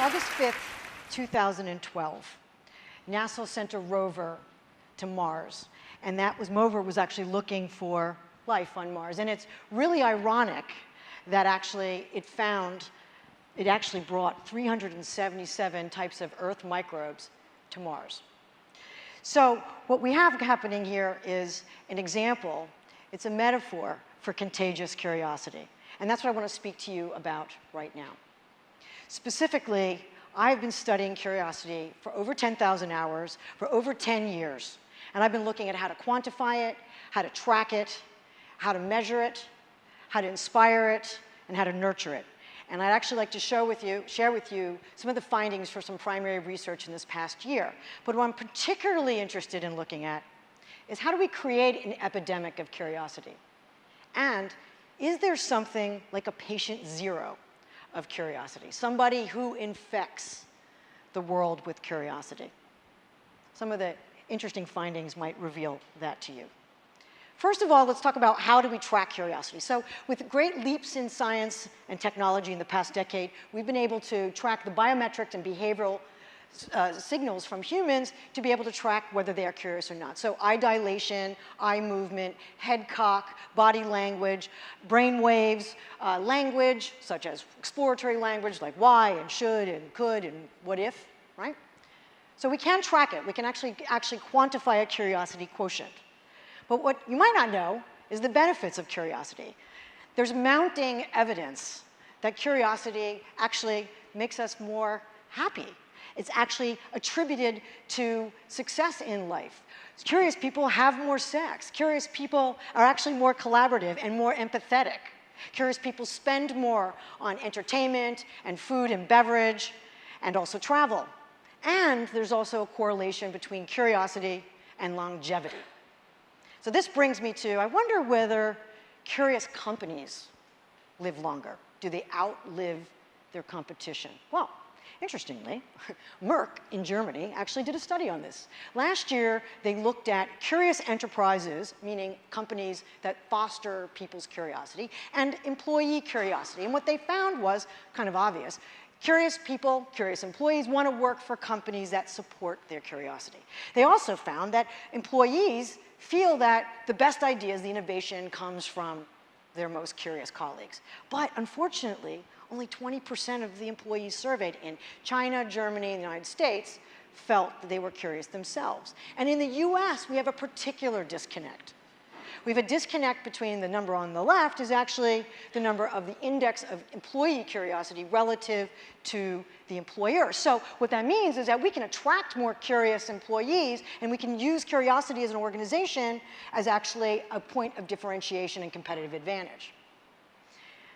August 5th, 2012, NASA sent a rover to Mars. And that rover was actually looking for life on Mars. And it's really ironic that it actually brought 377 types of Earth microbes to Mars. So what we have happening here is an example. It's a metaphor for contagious curiosity. And that's what I want to speak to you about right now. Specifically, I've been studying curiosity for over 10,000 hours, for over 10 years. And I've been looking at how to quantify it, how to track it, how to measure it, how to inspire it, and how to nurture it. And I'd actually like to share with you some of the findings for some primary research in this past year. But what I'm particularly interested in looking at is how do we create an epidemic of curiosity? And is there something like a patient zero of curiosity, somebody who infects the world with curiosity? Some of the interesting findings might reveal that to you. First of all, let's talk about how do we track curiosity. So with great leaps in science and technology in the past decade, we've been able to track the biometrics and behavioral signals from humans to be able to track whether they are curious or not. So eye dilation, eye movement, head cock, body language, brain waves, language, such as exploratory language like why and should and could and what if, right? So we can track it. We can actually quantify a curiosity quotient. But what you might not know is the benefits of curiosity. There's mounting evidence that curiosity actually makes us more happy. It's actually attributed to success in life. Curious people have more sex. Curious people are actually more collaborative and more empathetic. Curious people spend more on entertainment and food and beverage and also travel. And there's also a correlation between curiosity and longevity. So this brings me to, I wonder whether curious companies live longer. Do they outlive their competition? Well, interestingly, Merck in Germany actually did a study on this. Last year, they looked at curious enterprises, meaning companies that foster people's curiosity, and employee curiosity. And what they found was kind of obvious. Curious people, curious employees want to work for companies that support their curiosity. They also found that employees feel that the best ideas, the innovation, comes from their most curious colleagues. But unfortunately, only 20% of the employees surveyed in China, Germany, and the United States felt that they were curious themselves. And in the US, we have a particular disconnect. We have a disconnect between the number on the left is actually the number of the index of employee curiosity relative to the employer. So what that means is that we can attract more curious employees, and we can use curiosity as an organization as actually a point of differentiation and competitive advantage.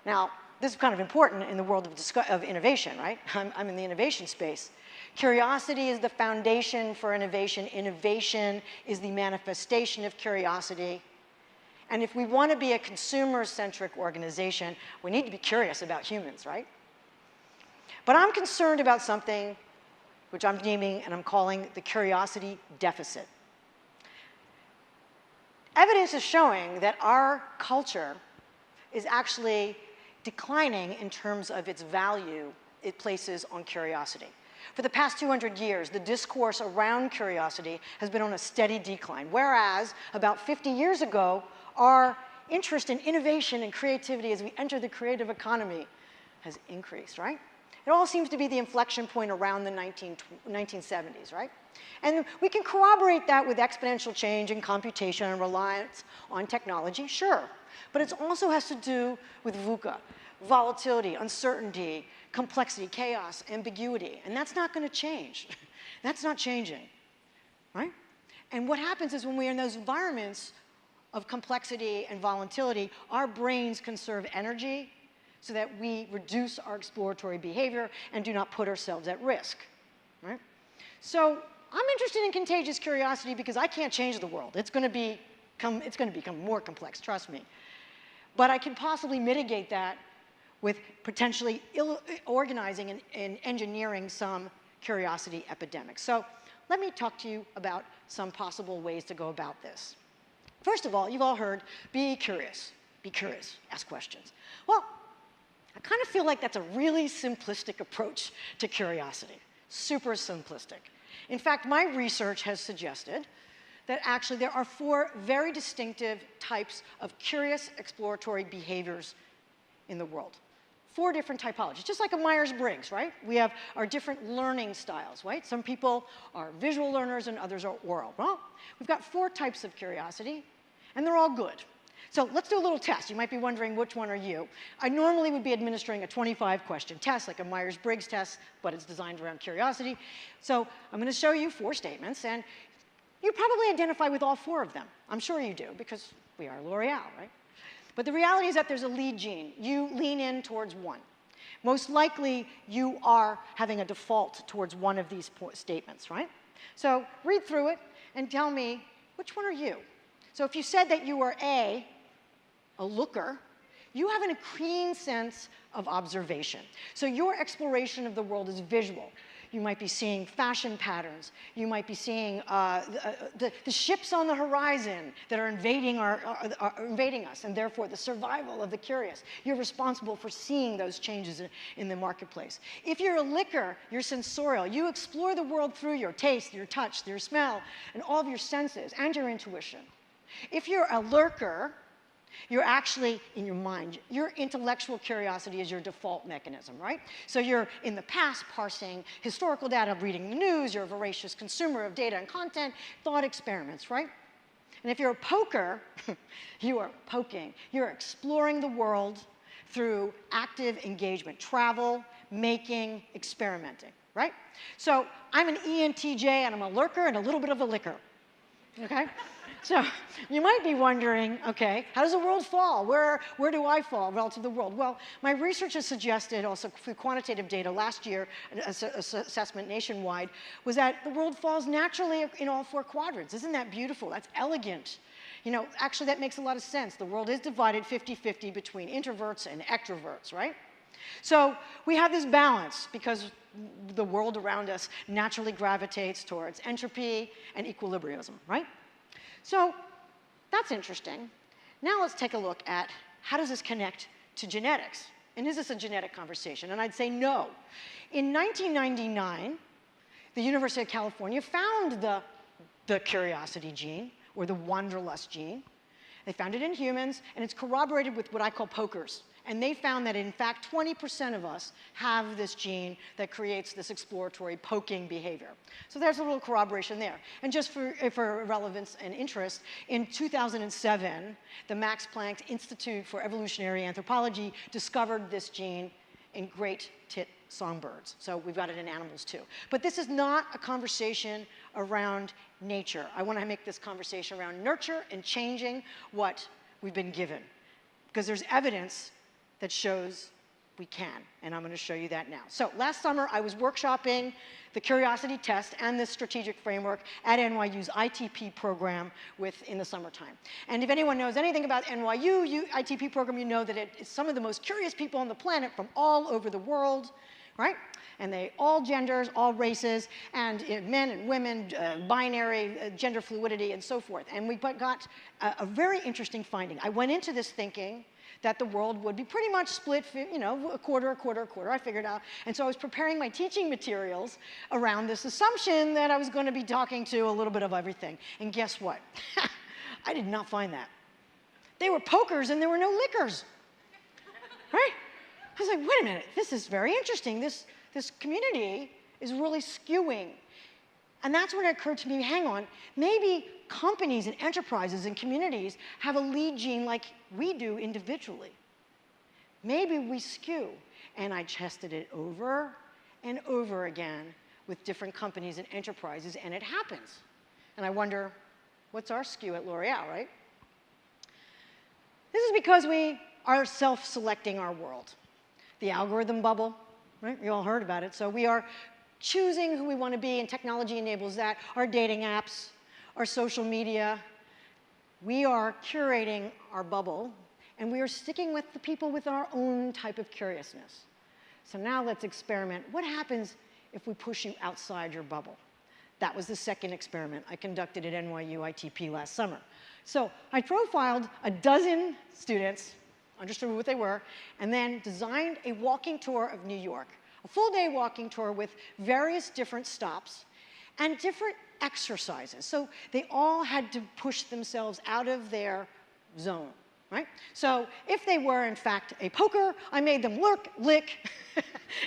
Now, this is kind of important in the world of innovation, right? I'm in the innovation space. Curiosity is the foundation for innovation. Innovation is the manifestation of curiosity. And if we want to be a consumer-centric organization, we need to be curious about humans, right? But I'm concerned about something which I'm naming and I'm calling the curiosity deficit. Evidence is showing that our culture is actually declining in terms of its value it places on curiosity. For the past 200 years, the discourse around curiosity has been on a steady decline, whereas about 50 years ago, our interest in innovation and creativity as we enter the creative economy has increased, right? It all seems to be the inflection point around the 1970s, right? And we can corroborate that with exponential change in computation and reliance on technology, sure. But it also has to do with VUCA, volatility, uncertainty, complexity, chaos, ambiguity. And that's not going to change. That's not changing, right? And what happens is when we're in those environments of complexity and volatility, our brains conserve energy so that we reduce our exploratory behavior and do not put ourselves at risk, right? So I'm interested in contagious curiosity because I can't change the world. It's going to become more complex, trust me. But I can possibly mitigate that with potentially organizing and engineering some curiosity epidemics. So let me talk to you about some possible ways to go about this. First of all, you've all heard, be curious, ask questions. Well, I kind of feel like that's a really simplistic approach to curiosity, super simplistic. In fact, my research has suggested that actually there are 4 very distinctive types of curious exploratory behaviors in the world. 4 different typologies, just like a Myers-Briggs, right? We have our different learning styles, right? Some people are visual learners and others are oral. Well, we've got 4 types of curiosity, and they're all good. So let's do a little test. You might be wondering, which one are you? I normally would be administering a 25-question test, like a Myers-Briggs test, but it's designed around curiosity. So I'm going to show you 4 statements, and you probably identify with all 4 of them. I'm sure you do, because we are L'Oreal, right? But the reality is that there's a lead gene. You lean in towards one. Most likely, you are having a default towards one of these statements, right? So read through it and tell me, which one are you? So if you said that you were a looker, you have a keen sense of observation. So your exploration of the world is visual. You might be seeing fashion patterns. You might be seeing the ships on the horizon that are invading us, and therefore the survival of the curious. You're responsible for seeing those changes in the marketplace. If you're a licker, you're sensorial. You explore the world through your taste, your touch, your smell, and all of your senses, and your intuition. If you're a lurker, you're actually, in your mind, your intellectual curiosity is your default mechanism, right? So you're in the past parsing historical data, reading the news, you're a voracious consumer of data and content, thought experiments, right? And if you're a poker, you are poking. You're exploring the world through active engagement, travel, making, experimenting, right? So I'm an ENTJ, and I'm a lurker and a little bit of a licker, okay? So you might be wondering, okay, how does the world fall? Where do I fall relative to the world? Well, my research has suggested, also through quantitative data last year, an assessment nationwide, was that the world falls naturally in all 4 quadrants. Isn't that beautiful? That's elegant. You know, actually, that makes a lot of sense. The world is divided 50-50 between introverts and extroverts, right? So we have this balance because the world around us naturally gravitates towards entropy and equilibrium, right? So that's interesting. Now let's take a look at how does this connect to genetics? And is this a genetic conversation? And I'd say no. In 1999, the University of California found the curiosity gene, or the wanderlust gene. They found it in humans, and it's corroborated with what I call pokers. And they found that, in fact, 20% of us have this gene that creates this exploratory poking behavior. So there's a little corroboration there. And just for relevance and interest, in 2007, the Max Planck Institute for Evolutionary Anthropology discovered this gene in great tit songbirds. So we've got it in animals, too. But this is not a conversation around nature. I want to make this conversation around nurture and changing what we've been given. Because there's evidence that shows we can, and I'm going to show you that now. So last summer, I was workshopping the curiosity test and this strategic framework at NYU's ITP program in the summertime. And if anyone knows anything about NYU ITP program, you know that it's some of the most curious people on the planet from all over the world, right? And all genders, all races, and men and women, binary, gender fluidity, and so forth. And we got a very interesting finding. I went into this thinking that the world would be pretty much split, you know, a quarter, I figured out. And so I was preparing my teaching materials around this assumption that I was going to be talking to a little bit of everything. And guess what? I did not find that. They were pokers and there were no lickers, right? I was like, wait a minute, this is very interesting. This community is really skewing. And that's when it occurred to me, hang on, maybe companies and enterprises and communities have a lead gene like we do individually. Maybe we skew. And I tested it over and over again with different companies and enterprises, and it happens. And I wonder, what's our skew at L'Oreal, right? This is because we are self-selecting our world. The algorithm bubble, right? You all heard about it. So we are choosing who we want to be, and technology enables that. Our dating apps, our social media. We are curating our bubble, and we are sticking with the people with our own type of curiousness. So now let's experiment. What happens if we push you outside your bubble? That was the second experiment I conducted at NYU ITP last summer. So I profiled a dozen students understood what they were, and then designed a walking tour of New York, a full-day walking tour with various different stops and different exercises. So they all had to push themselves out of their zone, right? So if they were, in fact, a poker, I made them lurk, lick,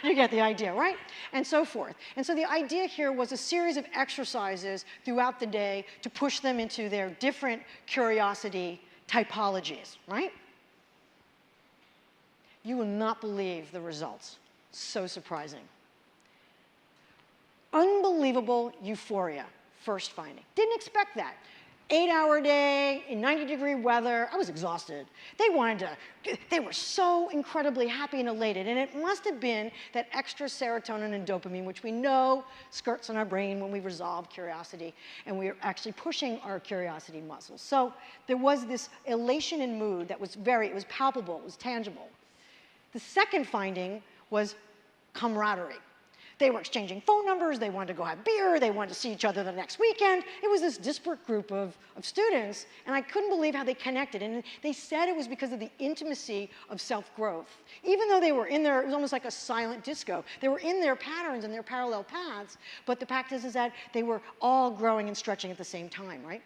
you get the idea, right? And so forth. And so the idea here was a series of exercises throughout the day to push them into their different curiosity typologies, right? You will not believe the results. So surprising. Unbelievable euphoria, first finding. Didn't expect that. 8-hour day, in 90-degree weather, I was exhausted. They were so incredibly happy and elated, and it must have been that extra serotonin and dopamine, which we know skirts in our brain when we resolve curiosity, and we are actually pushing our curiosity muscles. So there was this elation in mood that was it was palpable, it was tangible. The second finding was camaraderie. They were exchanging phone numbers, they wanted to go have beer, they wanted to see each other the next weekend. It was this disparate group of students, and I couldn't believe how they connected. And they said it was because of the intimacy of self-growth. Even though they were in there, it was almost like a silent disco. They were in their patterns and their parallel paths, but the fact is that they were all growing and stretching at the same time, right?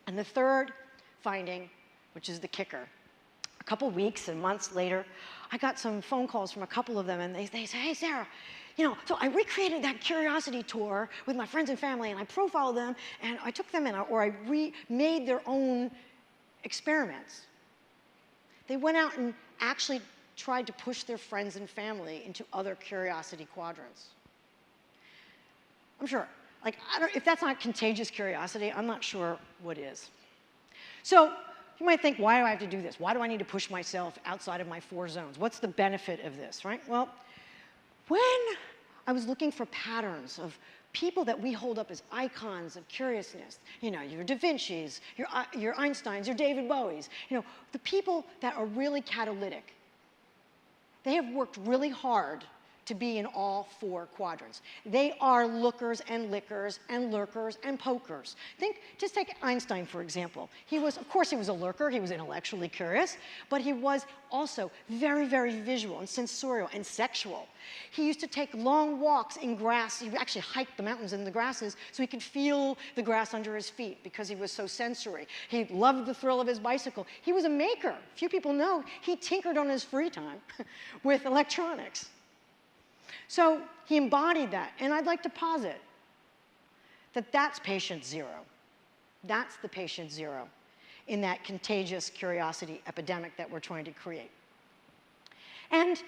And the third finding, which is the kicker, a couple weeks and months later, I got some phone calls from a couple of them, and they say, hey, Sarah, so I recreated that curiosity tour with my friends and family, and I profiled them, and I took them in, or I remade their own experiments. They went out and actually tried to push their friends and family into other curiosity quadrants. I'm sure, if that's not contagious curiosity, I'm not sure what is. So you might think, why do I have to do this? Why do I need to push myself outside of my 4 zones? What's the benefit of this, right? Well, when I was looking for patterns of people that we hold up as icons of curiousness, your Da Vinci's, your Einsteins, your David Bowies, the people that are really catalytic, they have worked really hard to be in all 4 quadrants. They are lookers and lickers and lurkers and pokers. Just take Einstein, for example. Of course, he was a lurker. He was intellectually curious, but he was also very, very visual and sensorial and sexual. He used to take long walks in grass. He actually hiked the mountains in the grasses so he could feel the grass under his feet because he was so sensory. He loved the thrill of his bicycle. He was a maker. Few people know he tinkered on his free time with electronics. So he embodied that, and I'd like to posit that that's patient 0. That's the patient 0 in that contagious curiosity epidemic that we're trying to create. And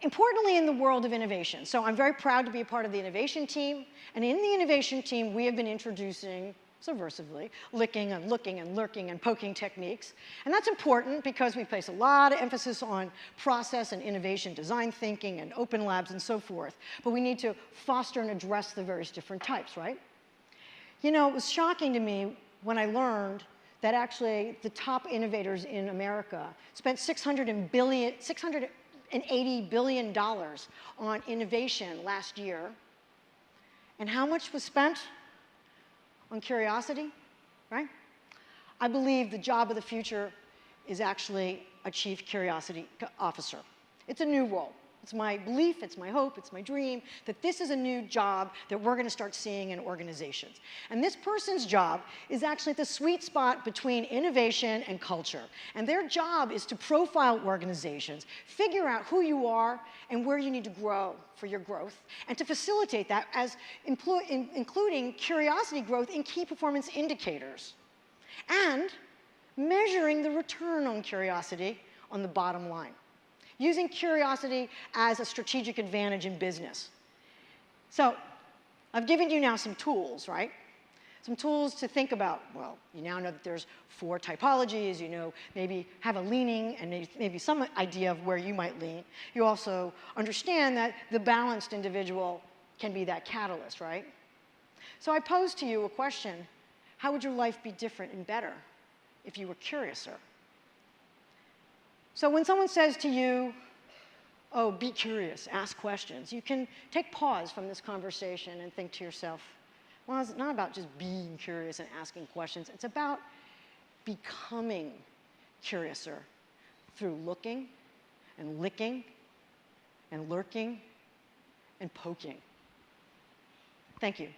importantly, in the world of innovation, so I'm very proud to be a part of the innovation team, and in the innovation team, we have been introducing subversively, licking and looking and lurking and poking techniques. And that's important because we place a lot of emphasis on process and innovation, design thinking, and open labs and so forth. But we need to foster and address the various different types, right? It was shocking to me when I learned that actually the top innovators in America spent $680 billion on innovation last year. And how much was spent on curiosity, right? I believe the job of the future is actually a chief curiosity officer. It's a new role. It's my belief, it's my hope, it's my dream that this is a new job that we're going to start seeing in organizations. And this person's job is actually at the sweet spot between innovation and culture. And their job is to profile organizations, figure out who you are and where you need to grow for your growth, and to facilitate that as including curiosity growth in key performance indicators, and measuring the return on curiosity on the bottom line. Using curiosity as a strategic advantage in business. So I've given you now some tools, right? Some tools to think about. Well, you now know that there's 4 typologies. Maybe have a leaning and maybe some idea of where you might lean. You also understand that the balanced individual can be that catalyst, right? So I pose to you a question. How would your life be different and better if you were curiouser? So when someone says to you, oh, be curious, ask questions, you can take pause from this conversation and think to yourself, well, it's not about just being curious and asking questions. It's about becoming curiouser, through looking and licking and lurking and poking. Thank you.